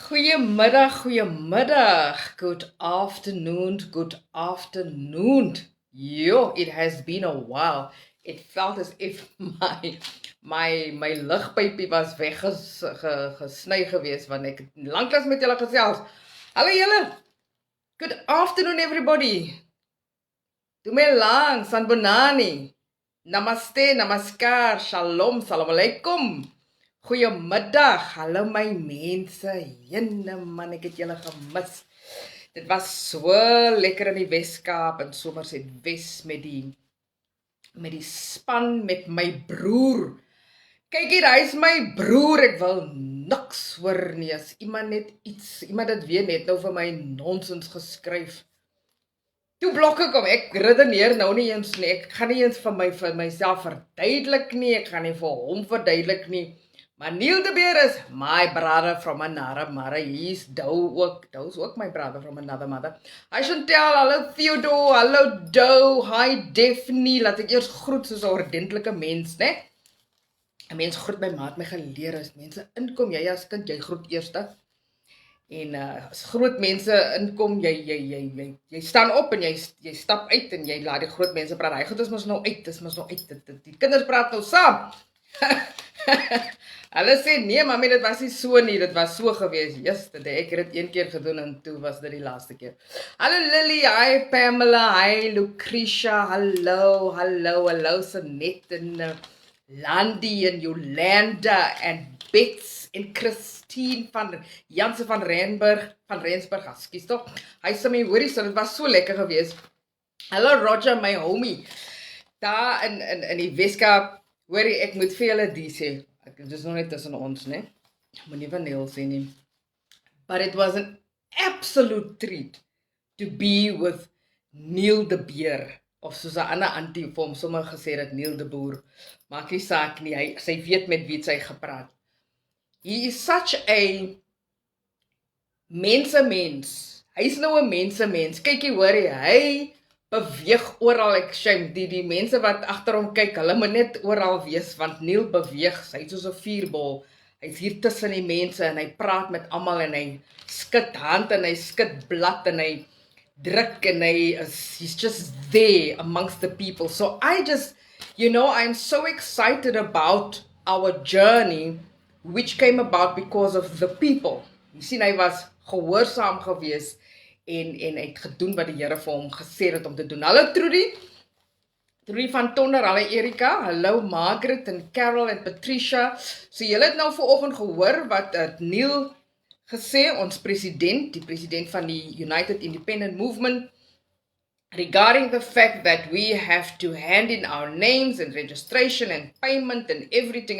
Goeiemiddag, good afternoon. Yo, it has been a while. It felt as if my lugpypie was weggesny geweest want ek het lanklaas met julle gesels. Hallo julle. Good afternoon everybody. Dumelang, sanbonani. Namaste, namaskar, shalom, salam alaikum. Goeiemiddag, hallo my mense. Jenne man, ek het julle gemis. Dit was so lekker in die Weskaap en Somerset Wes met die span met my broer. Kyk hier, hy is my broer. Ek wil niks hoor nie as iemand dit weet net nou vir my nonsens geskryf. Toe blokke kom, ek redeneer nou nie eens nie. Ek gaan nie eens vir myself verduidelik nie. Ek gaan nie vir hom verduidelik nie. Maar Neil de Beer is my brother from another mother. He's Dou's ook my brother from another mother. I should tell, hallo Theodore, hallo Dou, hi Daphne. Laat ek eers groet soos 'n ordentlike mens, né? 'n Mens groet my maat my geleer as mense inkom, jy as kind, jy groet eerste. En as groot mense inkom, jy staan op en jy stap uit en jy laat die groot mense praat. Hy goed is mos nou uit, Die kinders praat nou saam. Hulle sê nee, mami, dit was nie so nie, dit was so gewees. Yesterday, ek het dit een keer gedoen en toe was dit die laaste keer. Hallo Lily, hi Pamela, hi Lucretia, hallo Sanette en Landy en Jolanda en Bets en Christine van Janse van Rensburg, ekskuus tog. Hy sê my hoorie, so dit was so lekker gewees. Hallo Roger, my homie. Daar in die Weskaap, hoorie, ek moet vir julle die sê. Dit is nog net tussen ons, né? Moenie van Neil sê nie. But it was an absolute treat to be with Neil de Beer. Of soos 'n ander antie vir hom sommer gesê het Neil de Boer. Maak nie saak nie, sy weet met wie sy gepraat. He is such a mens. Hy is nou 'n mens. Kykie, hoor hy beweeg oral. Ek shame die mense wat agter hom kyk, hulle moet net oral wees want Neil beweeg, hy's soos 'n vuurbal. Hy's hier tussen die mense en hy praat met almal en hy skud hand en hy skud blad en hy druk en he's just there amongst the people. So I'm so excited about our journey which came about because of the people. Jy sien, hy was gehoorsaam gewees en hy het gedoen wat die Here vir hom gesê het om te doen. Hallo Trudy van Tonder, hallo Erika, hallo Margaret en Carol en Patricia. So julle het nou vanoggend gehoor wat Neil gesê, ons president, die president van die United Independent Movement, regarding the fact that we have to hand in our names and registration and payment and everything.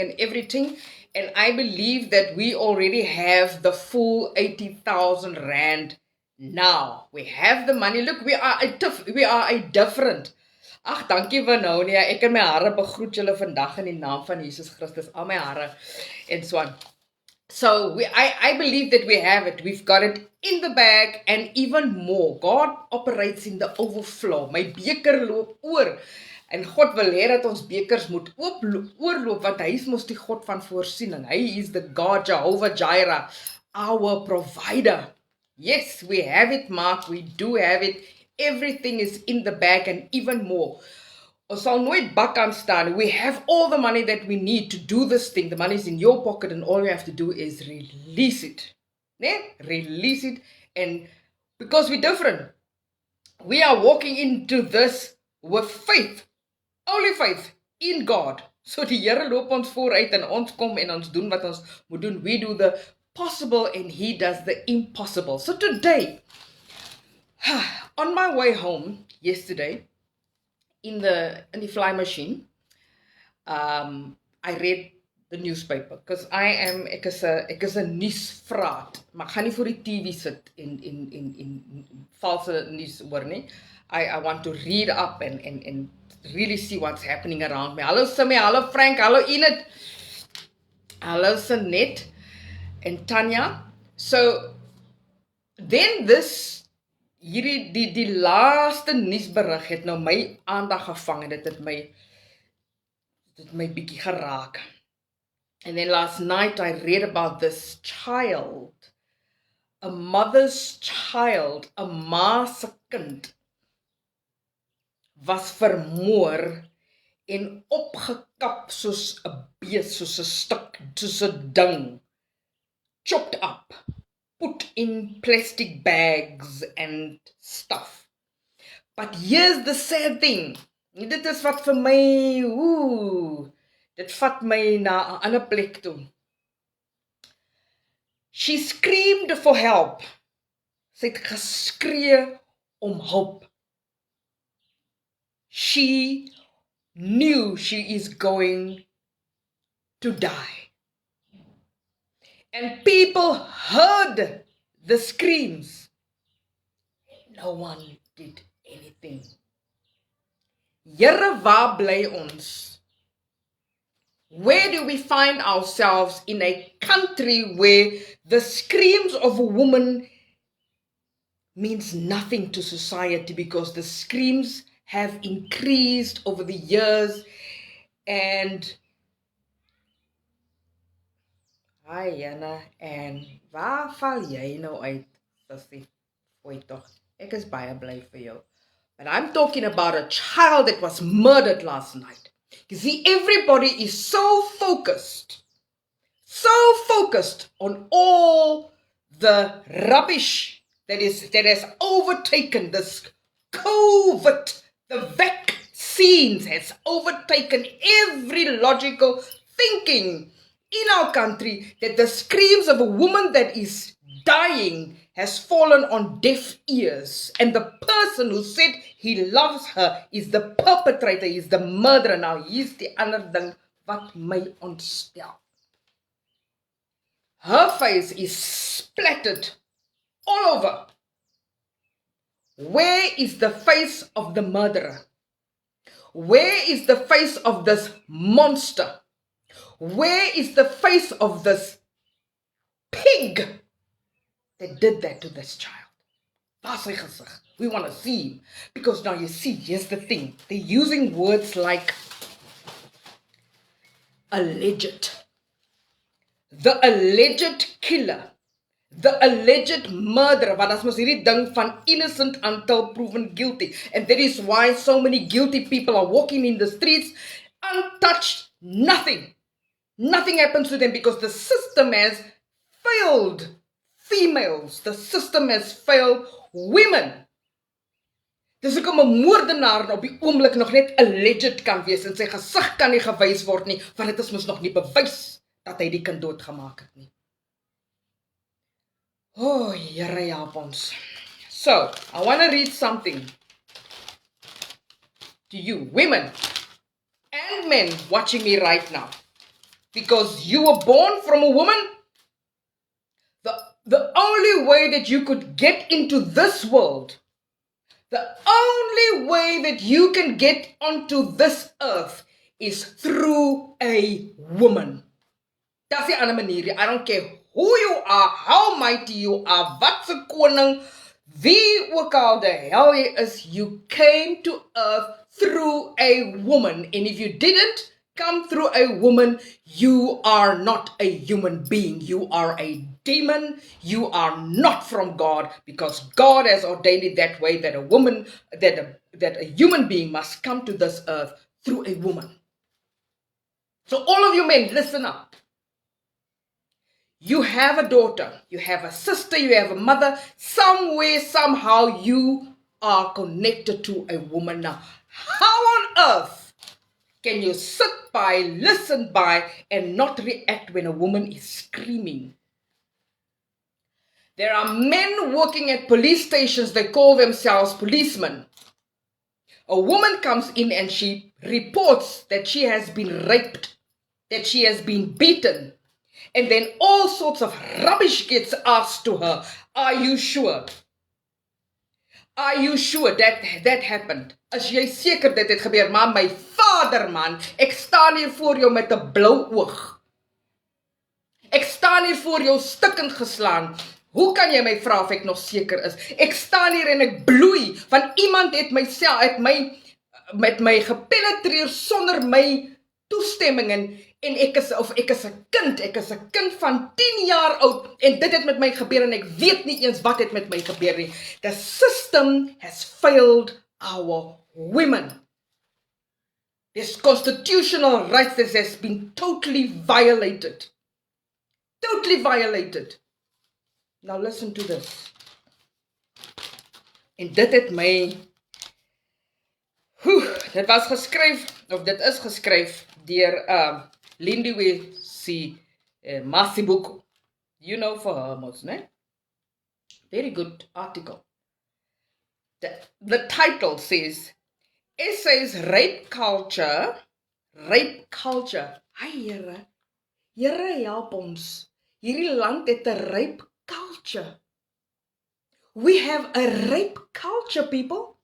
And I believe that we already have the full 80,000 rand now. We have the money. Look, we are a different. Ag, dankie Vanonia. Ek en my hare begroet julle vandag in die naam van Jesus Christus. Al my hare en so aan. So I believe that we have it. We've got it in the bag and even more. God operates in the overflow. My beker loop oor. En God wil hê dat ons bekers moet oorloop want hy is mos die God van voorsiening. Hy is the God Jehovah Jireh, our provider. Yes, we have it, Mark. We do have it. Everything is in the bag and even more. Ons sal nooit bak aan staan. We have all the money that we need to do this thing. The money is in your pocket and all you have to do is release it. Release it. And because we're different, we are walking into this with faith. Only faith in God. So die Here loop ons vooruit en ons kom en ons doen wat ons moet doen. We do the possible and he does the impossible. So today, on my way home yesterday, in the fly machine, I read the newspaper because ek is 'n nuusvraat, maar ek gaan nie voor die TV sit in valse nuus hoor nie. I want to read up and really see what's happening around me. Hallo Simmy, hallo Frank, hallo Enid, hallo Sanette and Tanya. So then hierdie die laaste nuusberig het nou my aandag gevang en dit het my bietjie geraak. And then last night I read about this child 'n mother's child, 'n ma se kind, was vermoor en opgekap soos 'n bees, soos 'n stuk, soos 'n ding, chopped up, put in plastic bags and stuff. But here's the sad thing. Dit is wat vir my, dit vat my na 'n ander plek toe. She screamed for help. Sy het geskree om hulp. She knew she is going to die. And people heard the screams. No one did anything. Here, waar bly ons? Where do we find ourselves in a country where the screams of a woman means nothing to society because the screams have increased over the years and hi Jana, en waar val jy nou uit, sussie? Oei tog, ek is baie bly vir jou. But I'm talking about a child that was murdered last night. You see, everybody is so focused on all the rubbish that has overtaken this COVID. The vaccines has overtaken every logical thinking in our country, that the screams of a woman that is dying has fallen on deaf ears, and the person who said he loves her is the perpetrator, is the murderer. Now here's the ander ding wat my ontstel. Her face is splattered all over. Where is the face of the murderer? Where is the face of this monster? Where is the face of this pig that did that to this child? Waar sy gesig? We want to see him. Because now you see, here's the thing. They're using words like alleged. The alleged killer. The alleged murderer. Want as mos hierdie ding van innocent until proven guilty. And that is why so many guilty people are walking in the streets untouched. Nothing. Nothing happens to them because the system has failed females. The system has failed women. Dis hoekom 'n moordenaar op die oomblik nog net alleged kan wees en sy gesig kan nie gewys word nie, want dit is mos nog nie bewys dat hy die kind doodgemaak het nie. Oh, Here help ons. So, I want to read something to you, women and men watching me right now. Because you were born from a woman, the only way that you could get into this world, the only way that you can get onto this earth is through a woman. That's the other manier. I don't care who you are, how mighty you are, wat se koning, wie ook al the hell jy is, you came to earth through a woman. And if you didn't come through a woman, you are not a human being. You are a demon. You are not from God, because God has ordained it that way, that a woman, that a human being must come to this earth through a woman. So all of you men, listen up. You have a daughter, you have a sister, you have a mother. Somewhere, somehow, you are connected to a woman. Now, how on earth can you sit by, listen by, and not react when a woman is screaming? There are men working at police stations, they call themselves policemen. A woman comes in and she reports that she has been raped, that she has been beaten. And then all sorts of rubbish gets asked to her. Are you sure? Are you sure that happened? As jy seker dit het gebeur, maar my vader man, ek staan hier voor jou met 'n blou oog. Ek staan hier voor jou stikkend geslaan. Hoe kan jy my vra of ek nog seker is? Ek staan hier en ek bloei, van iemand het met my gepenetreer sonder my toestemming En ek is 'n kind van 10 jaar oud en dit het met my gebeur en ek weet nie eens wat het met my gebeur nie. The system has failed our women. This constitutional right that has been totally violated. Totally violated. Now listen to this. En dit het my dit was geskryf of dit is geskryf deur Lindiwe Masibuko. You know for her most, ne? Very good article. The title says, Essays Rape Culture. Hi Here help ons. Hierdie land het 'n rape culture. We have a rape culture, people.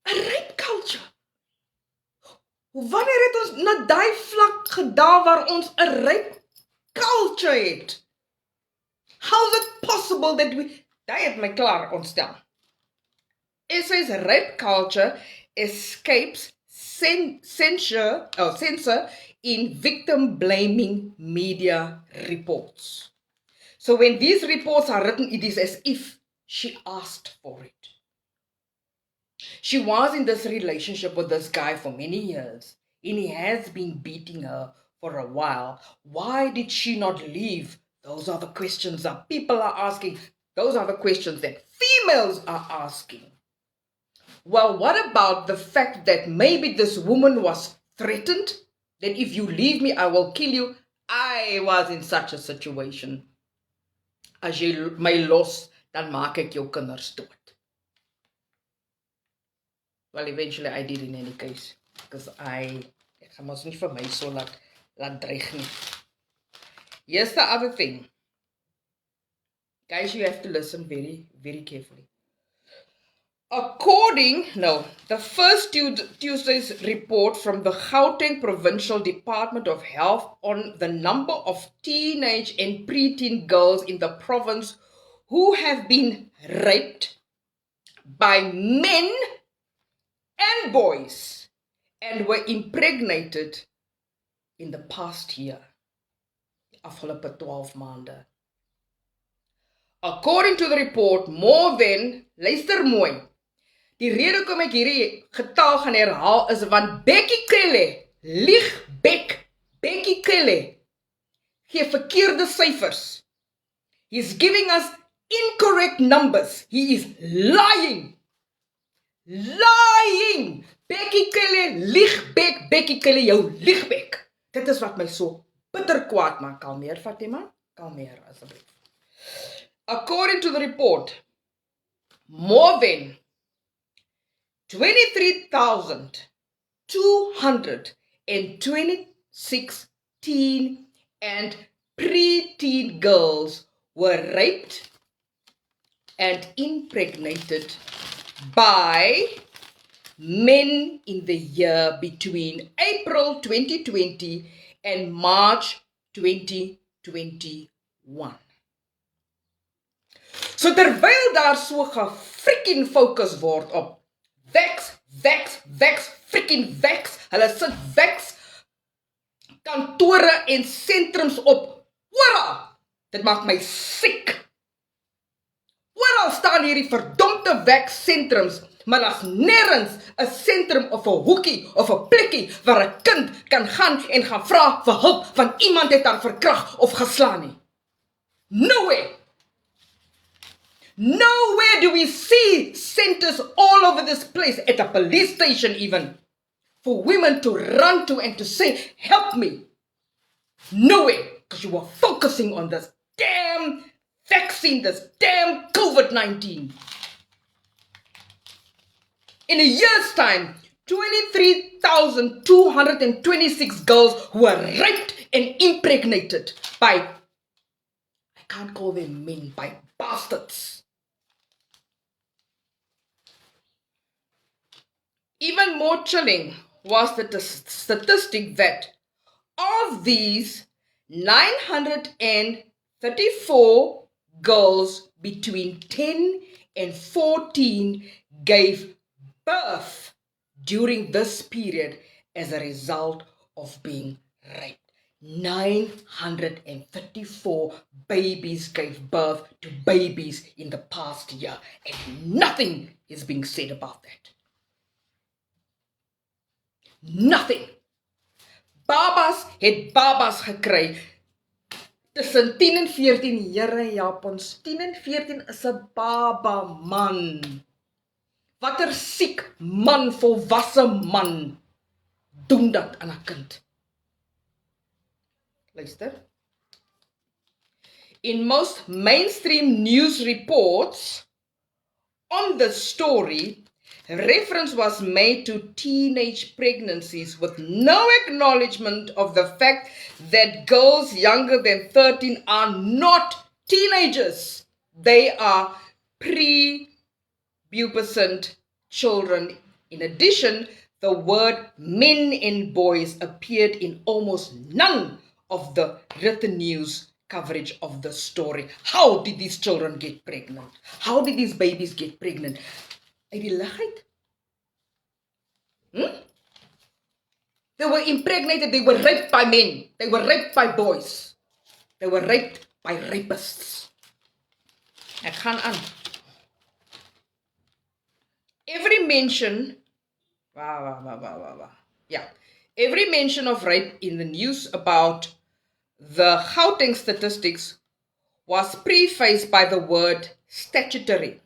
A rape culture. Wanneer het ons na daai vlak gedaal waar ons 'n rape culture het? How is it possible that daai het my klaar ontstel. Essays rape culture escapes censor in victim-blaming media reports. So when these reports are written, it is as if she asked for it. She was in this relationship with this guy for many years, and he has been beating her for a while. Why did she not leave? Those are the questions that people are asking. Those are the questions that females are asking. Well, what about the fact that maybe this woman was threatened? That if you leave me, I will kill you. I was in such a situation. As jy my los, dan maak ek jou kinders dood. Well, eventually I did in any case. Because ek gaan mos nie vir my so laat dreig nie. Here's the other thing. Guys, you have to listen very, very carefully. The first Tuesday's report from the Gauteng Provincial Department of Health on the number of teenage and preteen girls in the province who have been raped by men and boys and were impregnated in the past year, afgelope 12 maande. According to the report, more than, luister mooi, die rede hoekom ek hierdie getal gaan herhaal is want Becky Cele gee verkeerde syfers. He's giving us incorrect numbers. He is lying. Becky Cele Becky Cele jou liegbek. Dit is wat my so bitter kwaad maak. Kalmeer Fatima, kalmeer asseblief. According to the report, more than 23,226 teen and preteen girls were raped and impregnated by men in the year between April 2020 and March 2021. So terwyl daar so gefreaking fokus word op vex, freaking vex, hulle sit vex kantore en sentrums op. Oral, dit maak my siek. Oral staan hierdie verdomde vex sentrums, maar daar's nêrens 'n sentrum of 'n hoekie of 'n plekkie waar 'n kind kan gaan en gaan vra vir hulp want iemand het haar verkragt of geslaan nie. Nowhere do we see centers all over this place, at a police station even, for women to run to and to say, help me. Nowhere, because you were focusing on this damn vaccine, this damn COVID-19. In a year's time, 23,226 girls were raped and impregnated by, I can't call them men, by bastards. Even more chilling was the statistic that of these 934 girls between 10 and 14 gave birth during this period as a result of being raped. 934 babies gave birth to babies in the past year, and nothing is being said about that. Nothing. Babas het babas gekry. Tussen 10 en 14, Here help ons. 10 en 14 is 'n baba man. Watter siek man, volwasse man, doen dat aan 'n kind? Luister. In most mainstream news reports on the story, reference was made to teenage pregnancies with no acknowledgement of the fact that girls younger than 13 are not teenagers. They are prepubescent children. In addition, the word men and boys appeared in almost none of the written news coverage of the story. How did these children get pregnant? How did these babies get pregnant? Uit die lug uit? They were impregnated, they were raped by men, they were raped by boys, they were raped by rapists. Ek gaan aan. Every mention, every mention of rape in the news about the Gauteng statistics was prefaced by the word statutory,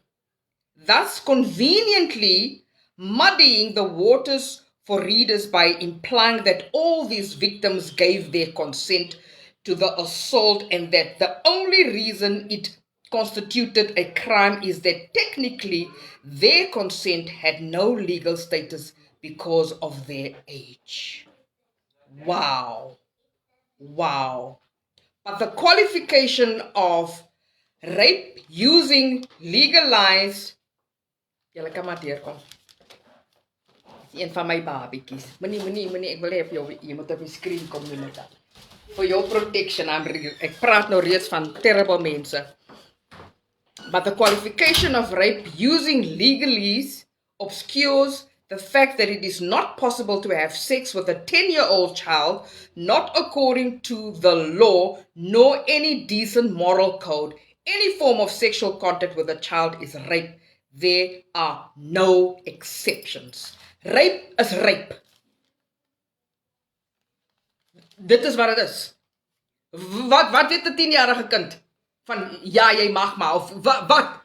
thus conveniently muddying the waters for readers by implying that all these victims gave their consent to the assault and that the only reason it constituted a crime is that technically their consent had no legal status because of their age. Wow. But the qualification of rape using legalized... Julle kan maar deurkom. Een van my babiekies. Moenie, ek wil hê jy moet op die screen kom doen met dat. For your protection, ek praat nou reeds van terrible mense. But the qualification of rape using legalese obscures the fact that it is not possible to have sex with a 10-year-old child, not according to the law, nor any decent moral code. Any form of sexual contact with a child is rape. There are no exceptions. Rape is rape. Dit is wat het is. Wat weet 'n 10-jarige kind van ja, jy mag maar of wat?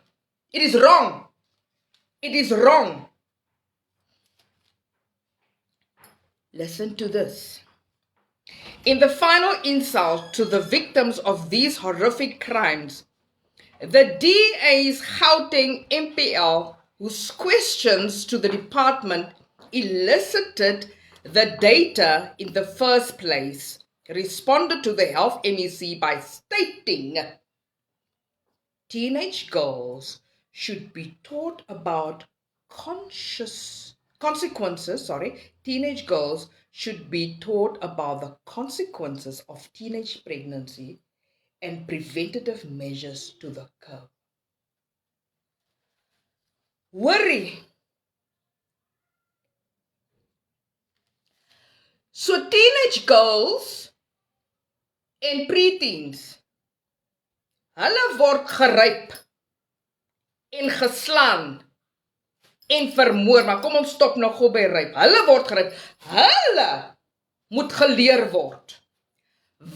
It is wrong. It is wrong. Listen to this. In the final insult to the victims of these horrific crimes, the DA's Gauteng MPL, whose questions to the department elicited the data in the first place, responded to the Health MEC by stating teenage girls should be taught about teenage girls should be taught about the consequences of teenage pregnancy and preventative measures to the curb. Worry. So teenage girls en preteens, hulle word geryp en geslaan en vermoor, maar kom ons stop nou gou by ryp. Hulle word geryp. Hulle moet geleer word.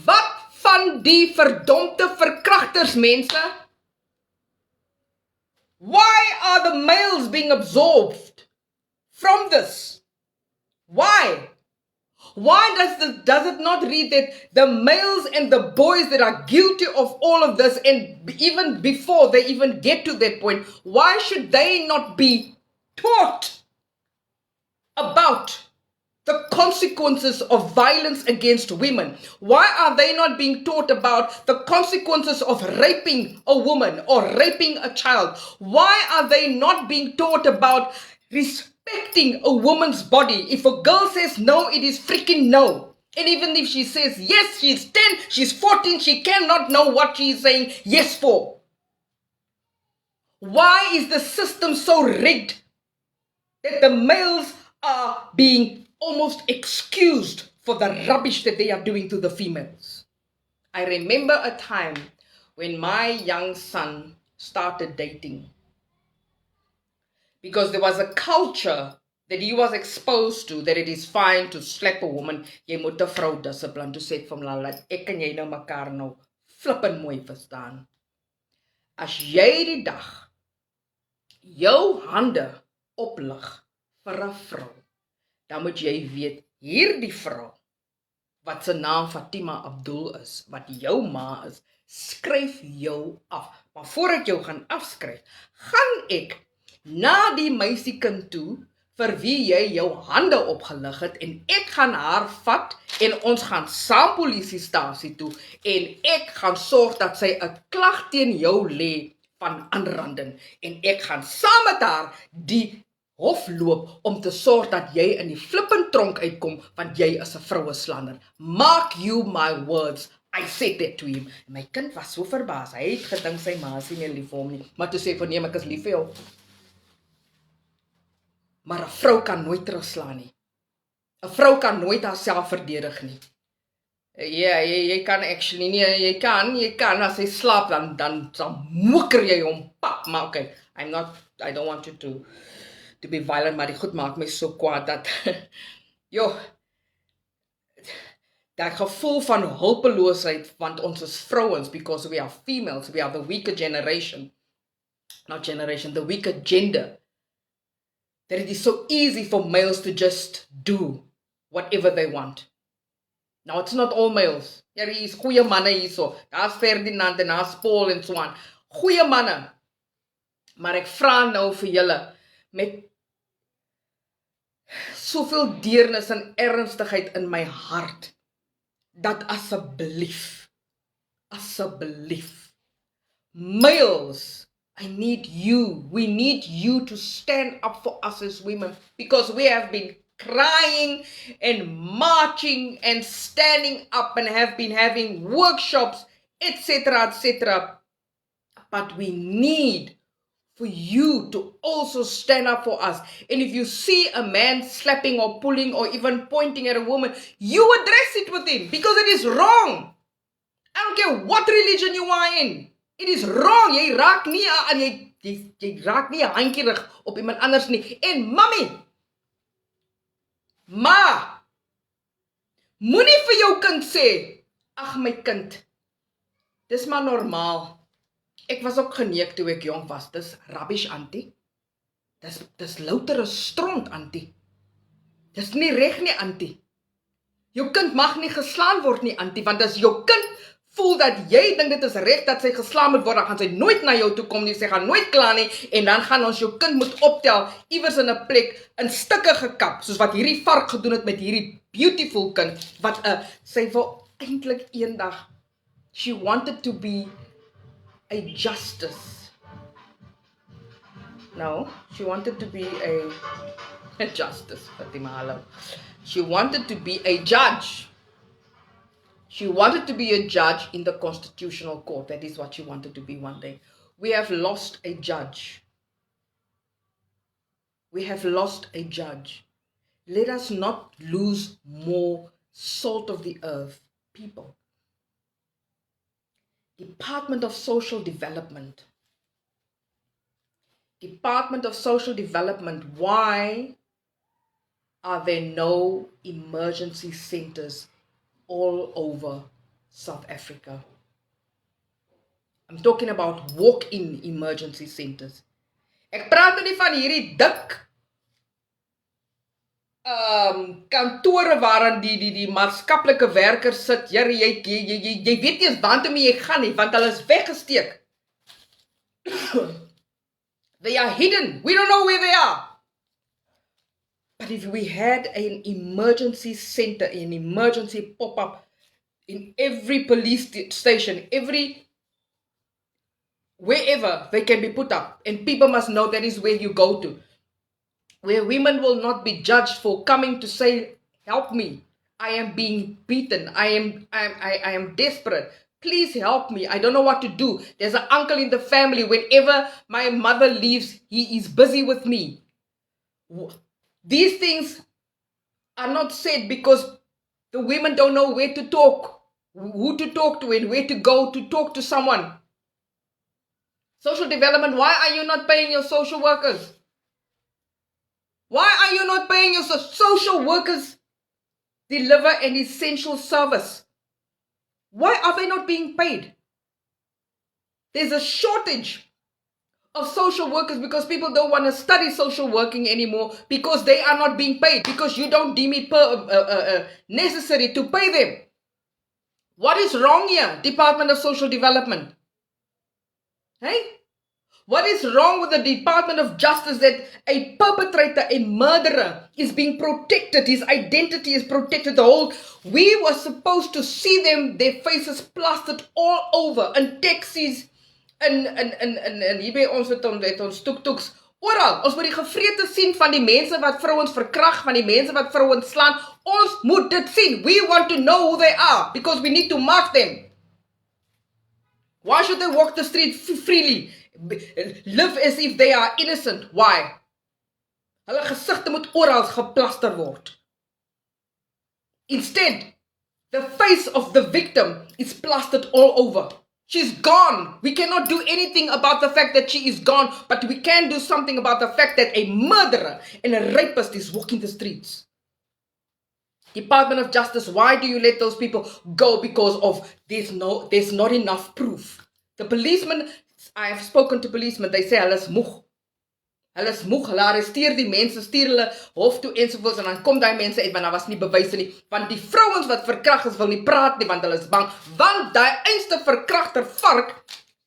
Wat van die verdomde verkrachters, mense? Why are the males being absorbed from this? Why? Why does it not read that the males and the boys that are guilty of all of this, and even before they even get to that point, why should they not be taught about the consequences of violence against women? Why are they not being taught about the consequences of raping a woman or raping a child? Why are they not being taught about respecting a woman's body? If a girl says no, it is freaking no. And even if she says yes, she's 10, she's 14, she cannot know what she is saying yes for. Why is the system so rigged that the males are being almost excused for the rubbish that they are doing to the females. I remember a time when my young son started dating, because there was a culture that he was exposed to, that it is fine to slap a woman. Jy moet 'n vrou discipline, to sê van hulle dat ek en jy nou mekaar nou flippend mooi verstaan. As jy die dag jou hande oplig vir 'n vrou, dan moet jy weet, hierdie vrou, wat se naam Fatima Abdool is, wat jou ma is, skryf jou af. Maar voor ek jou gaan afskryf, gaan ek na die meisiekind toe, vir wie jy jou hande opgelig het, en ek gaan haar vat, en ons gaan saam polisiestasie toe, en ek gaan sorg dat sy 'n klag teen jou lê van aanranding, en ek gaan saam met haar die hof loop om te sorg dat jy in die flippend tronk uitkom, want jy is 'n vroueslander. Mark you my words. I said that to him. En my kind was so verbaas. Hy het gedink sy ma is nie meer lief vir hom nie. Maar toe sê ek, nee, ek is lief vir jou. Maar 'n vrou kan nooit terugslaan nie. 'n Vrou kan nooit haarself verdedig nie. Ja, jy kan actually nie, jy kan, as hy slaap, dan moker jy hom, pap, maar okay, I don't want you to be violent, maar die goed maak my so kwaad, dat, dat gevoel van hulpeloosheid, want ons is vrouens, because we are females, we are the weaker generation, the weaker gender, that it is so easy for males to just do whatever they want. Now, it's not all males. Hier is goeie manne hierso. Daar's Ferdinand en daar's Paul en so aan. Goeie manne. Maar ek vra nou vir julle, met soveel deernis en ernstigheid in my hart, dat asseblief, males, I need you. We need you to stand up for us as women, because we have been crying and marching and standing up and have been having workshops, etc. But we need for you to also stand up for us. And if you see a man slapping or pulling or even pointing at a woman, you address it with him, because it is wrong. I don't care what religion you are in. It is wrong. Jy raak nie aan jy raak nie handjierig op iemand anders nie. En mami, ma, moenie vir jou kind sê, ag my kind, dis maar normaal. Ek was ook geneek toe ek jong was. Dis rubbish, auntie. Dis louter 'n stront, auntie. Dis nie reg nie, auntie. Jou kind mag nie geslaan word nie, auntie, want as jou kind voel dat jy dink dit is reg dat sy geslaan moet word, dan gaan sy nooit na jou toe kom nie, sy gaan nooit klaar nie, en dan gaan ons jou kind moet optel, iewers in 'n plek, in stukke gekap, soos wat hierdie vark gedoen het met hierdie beautiful kind, wat sy wil eintlik eendag, she wanted to be a justice. No, she wanted to be a justice, Fatima, hello. She wanted to be a judge. She wanted to be a judge in the Constitutional Court. That is what she wanted to be one day. We have lost a judge. We have lost a judge. Let us not lose more salt of the earth people. Department of Social Development. Department of Social Development, why are there no emergency centers all over South Africa? I'm talking about walk-in emergency centers. Ek praat nie van hierdie dik kantore waarin die maatskaplike werkers sit. Here, jy weet nie eens waartoe jy gaan nie, want hulle is weggesteek. They are hidden. We don't know where they are. But if we had an emergency center, an emergency pop-up in every police station, wherever they can be put up, and people must know that is where you go to, where women will not be judged for coming to say, help me, I am being beaten, I am desperate, please help me, I don't know what to do. There's an uncle in the family, whenever my mother leaves, he is busy with me. These things are not said because The women don't know where to talk, who to talk to, and where to go to talk to someone. Social development, why are you not paying your social workers? Why are you not paying your social workers? Deliver an essential service. Why are they not being paid? There's a shortage of social workers because people don't want to study social working anymore because they are not being paid, because you don't deem it necessary to pay them. What is wrong here, Department of Social Development? Hey? What is wrong with the Department of Justice that a perpetrator, a murderer, is being protected, his identity is protected? We were supposed to see them, their faces plastered all over, in taxis, en hier by ons het ons tuk-tuks, oral. Ons moet die gevrete sien van die mense wat vrouens verkrag, van die mense wat vrouens slaan. Ons moet dit sien. We want to know who they are because we need to mark them. Why should they walk the street freely? Live as if they are innocent. Why? Hulle gesigte moet oral geplaster word. Instead, the face of the victim is plastered all over. She's gone. We cannot do anything about the fact that she is gone, but we can do something about the fact that a murderer and a rapist is walking the streets. Department of Justice, why do you let those people go? Because of there's not enough proof. The policemen, I have spoken to policemen, they say hulle is moeg. Hulle is moeg, hulle arresteer die mense, stuur hulle hof toe ensovoorts, en dan kom die mense uit, want daar was nie bewyse nie. Want die vrouens wat verkrag is, wil nie praat nie, want hulle is bang. Want die einste verkragter vark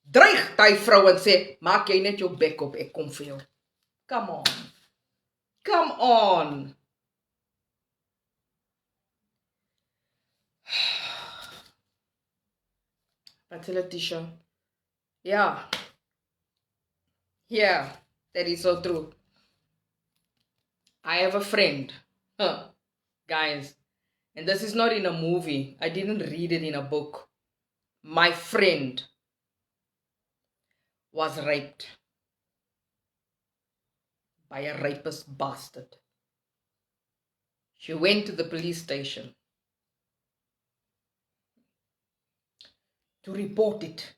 dreig die vrou en sê, maak jy net jou bek op, ek kom vir jou. Come on. Come on. Wat sê Letitia? Yeah. Yeah, that is so true. I have a friend, guys, and this is not in a movie. I didn't read it in a book. My friend was raped by a rapist bastard. She went to the police station to report it.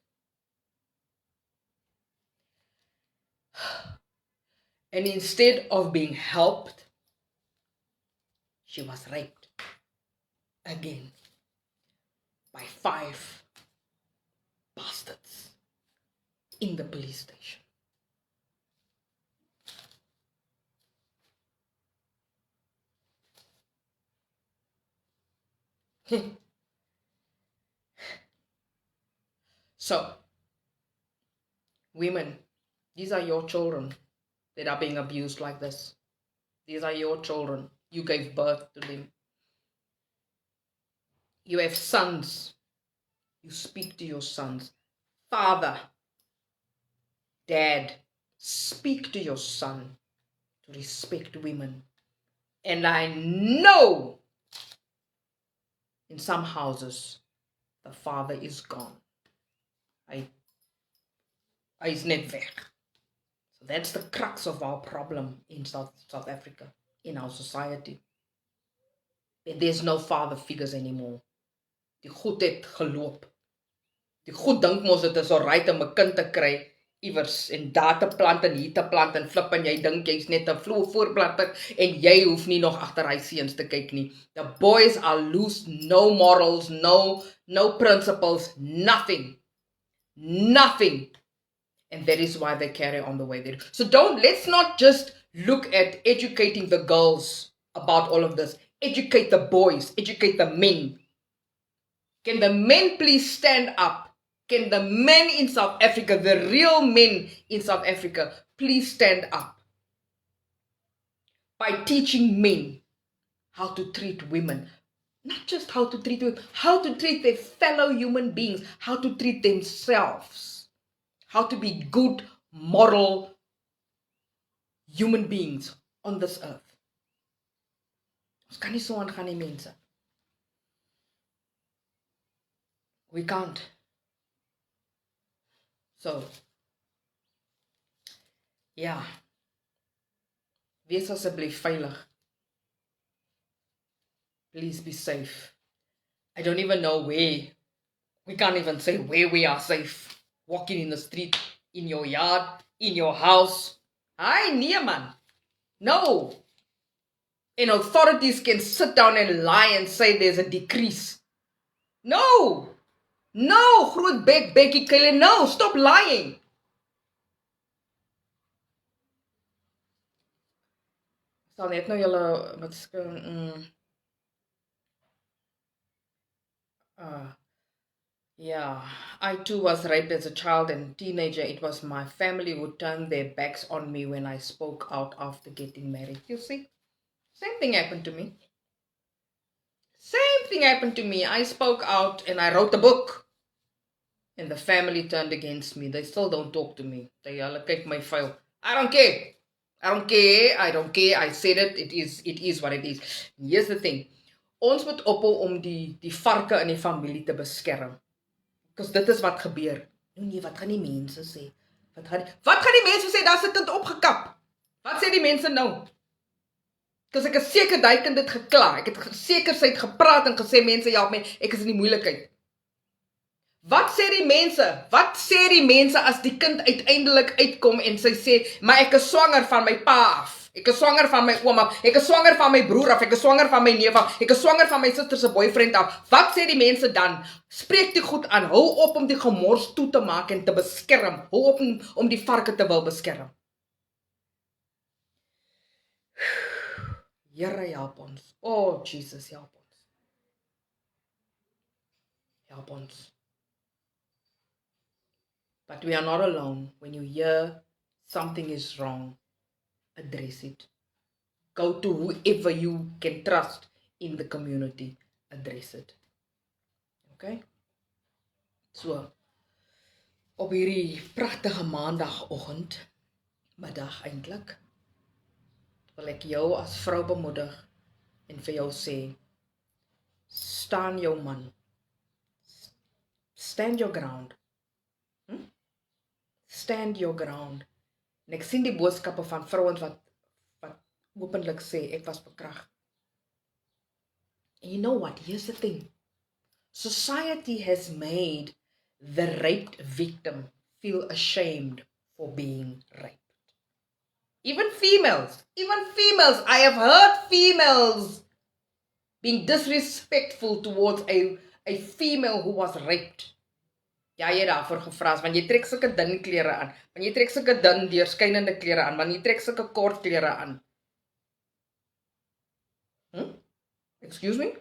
And instead of being helped, she was raped again by 5 bastards in the police station. So, women, these are your children that are being abused like this. These are your children. You gave birth to them. You have sons. You speak to your sons. Father, dad, speak to your son to respect women. And I know in some houses the father is gone. Hy is net weg. So that's the crux of our problem in South Africa, in our society. There's no father figures anymore. Die goed het geloop. Die goed dink mos dit is alright om 'n kind te kry iewers en daar te plant en hier te plant en flip en jy dink jy's net 'n voorplanter en jy hoef nie nog agter hy seuns te kyk nie. The boys are loose, no morals, no principles, nothing. Nothing. And that is why they carry on the way they do. So let's not just look at educating the girls about all of this. Educate the boys, educate the men. Can the men please stand up? Can the men in South Africa, the real men in South Africa, please stand up? By teaching men how to treat women. Not just how to treat women, how to treat their fellow human beings, how to treat themselves, how to be good, moral human beings on this earth. Ons kan nie so aangaan nie, mense. We can't. So, ja, wees asseblief veilig. Please be safe. I don't even know where. We can't even say where we are safe. Walking in the street, in your yard, in your house. Hi, nee man. No. And authorities can sit down and lie and say there's a decrease. No. No, groot bek, bekkie kille. No, stop lying. Sal net nou julle wat yeah, I too was raped as a child and teenager. It was my family who turned their backs on me when I spoke out after getting married. You see? Same thing happened to me. Same thing happened to me. I spoke out and I wrote a book. And the family turned against me. They still don't talk to me. They allocate my file. I don't care. I don't care. I don't care. I said it. It is what it is. Here's the thing. Ons moet ophou om die varke in die familie te beskerm. Because dit is wat gebeur. Nee, wat gaan die mense sê? Wat gaan die mense sê? Daar's 'n kind opgekap. Wat sê die mense nou? Because ek is seker daai kind het gekla. Ek het seker sy het gepraat en gesê mense help my. Ek is in die moeilikheid. Wat sê die mense? Wat sê die mense as die kind uiteindelik uitkom en sy sê, maar ek is swanger van my pa af. Ek is swanger van my ouma, ek is swanger van my broer af, ek is swanger van my neef af, ek is swanger van my suster se boyfriend af. Wat sê die mense dan? Spreek die goed aan, hou op om die gemors toe te maak en te beskerm, hou op om die varke te wil beskerm. Here help ons. Oh Jesus, help ons. Help ons. But we are not alone. When you hear something is wrong, address it. Go to whoever you can trust in the community. Address it. Okay? So, op hierdie pragtige maandagoggend, middag eintlik, wil ek jou as vrou bemoedig en vir jou sê, staan jou man. Stand your ground. Stand your ground. En ek sien die boodskappe van vrouens wat openlik sê, ek was verkragt. And you know what? Here's the thing. Society has made the raped victim feel ashamed for being raped. Even females. I have heard females being disrespectful towards a female who was raped. Ja, jy daarvoor gevra, want jy trek sulke dun klere aan, want jy trek sulke dun deurskynende klere aan, want jy trek sulke kort klere aan. Excuse me?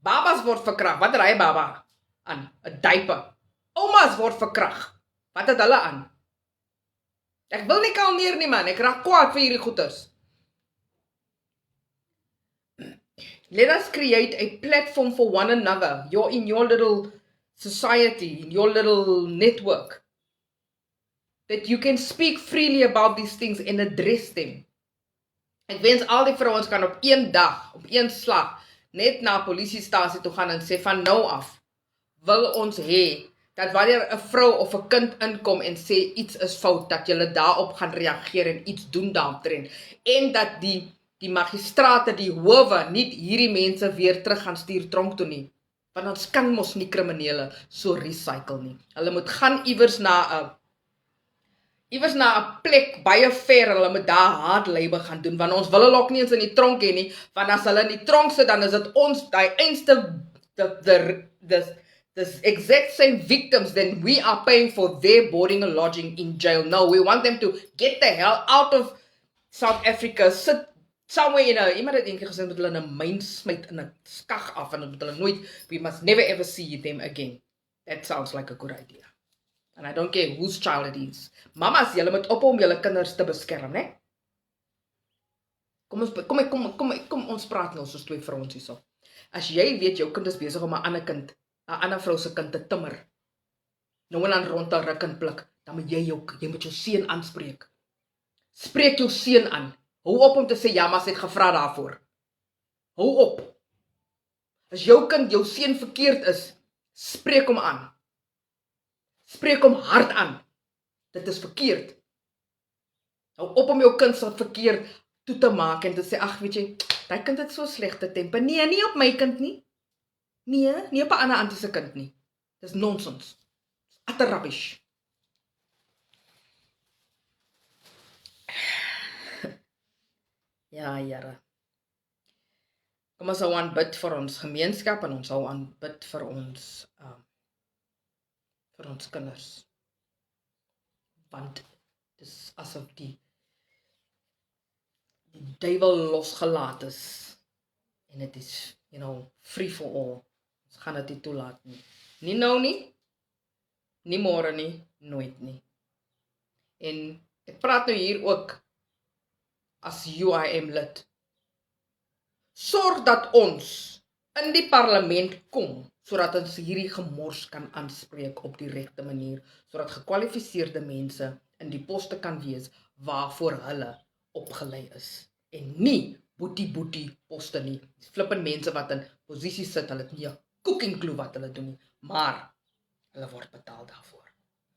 Babas word verkragt, wat draai baba aan? 'n diaper. Omas word verkragt, wat het hulle aan? Ek wil nie kalmeer nie man, ek raak kwaad vir hierdie goeters. Let us create a platform for one another. You're in your little society, in your little network, that you can speak freely about these things and address them. Ek wens al die vrouens kan op een dag, op een slag, net na polisiestasie toe gaan en sê van nou af, wil ons hê, dat wanneer 'n vrou of 'n kind inkom en sê iets is fout, dat julle daarop gaan reageer en iets doen daaromtrent, en dat die magistrate, die howe, nie hierdie mense weer terug gaan stuur tronk toe nie. Want ons kan mos nie kriminele so recycle nie. Hulle moet gaan iewers na 'n plek baie ver, hulle moet daar hard labor gaan doen, want ons wil hulle ook nie eens in die tronk hê nie, want as hulle in die tronk sit, dan is dit ons, die einste, the exact same victims, then we are paying for their boarding and lodging in jail. No, we want them to get the hell out of South Africa, sit somewhere iemand het eendag gesê, dat hulle in 'n myn smyt in 'n skag af, en dat hulle nooit, we must never ever see them again. That sounds like a good idea. And I don't care whose child it is. Mamas, julle moet ophou om julle kinders te beskerm, né? Kom ons praat nou soos twee vrouens hierso. As jy weet jou kind is besig om 'n ander vrou se kind te timmer, nou en dan rond te ruk en pluk, dan moet jy moet jou seun aanspreek. Spreek jou seun aan. Hou op om te sê, ja, maar sy het gevra daarvoor. Hou op. As jou kind, jou seun verkeerd is, spreek hom aan. Spreek hom hard aan. Dit is verkeerd. Hou op om jou kind se verkeerd toe te maak en te sê, ag, weet jy, daai kind het so slegte temper. Nee, nie op my kind nie. nie op 'n ander auntie se kind nie. Dis nonsens. Utter rubbish. Ja, Here. Kom ons hou aanbid vir ons gemeenskap en ons hou aanbid vir ons kinders. Want dis asof die duiwel losgelaat is. En dit is, free for all. Ons gaan dit nie toelaat nie. Nie nou nie, nie môre nie, nooit nie. En ek praat nou hier ook as UIM lid. Sorg dat ons in die parlement kom, sodat ons hierdie gemors kan aanspreek op die regte manier, sodat gekwalifiseerde mense in die poste kan wees waarvoor hulle opgelei is. En nie boetie poste nie. Flippin mense wat in posisies sit, hulle het nie 'n cooking clue wat hulle doen nie, maar hulle word betaal daarvoor.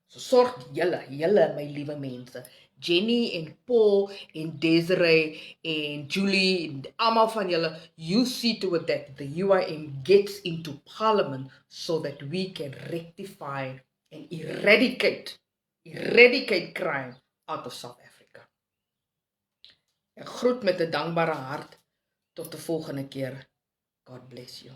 So sorg julle my liewe mense, Jenny en Paul en Desiree en Julie en almal van julle, you see to it that the UIM gets into parliament so that we can rectify and eradicate crime out of South Africa. Ek groet met 'n dankbare hart tot 'n volgende keer. God bless you.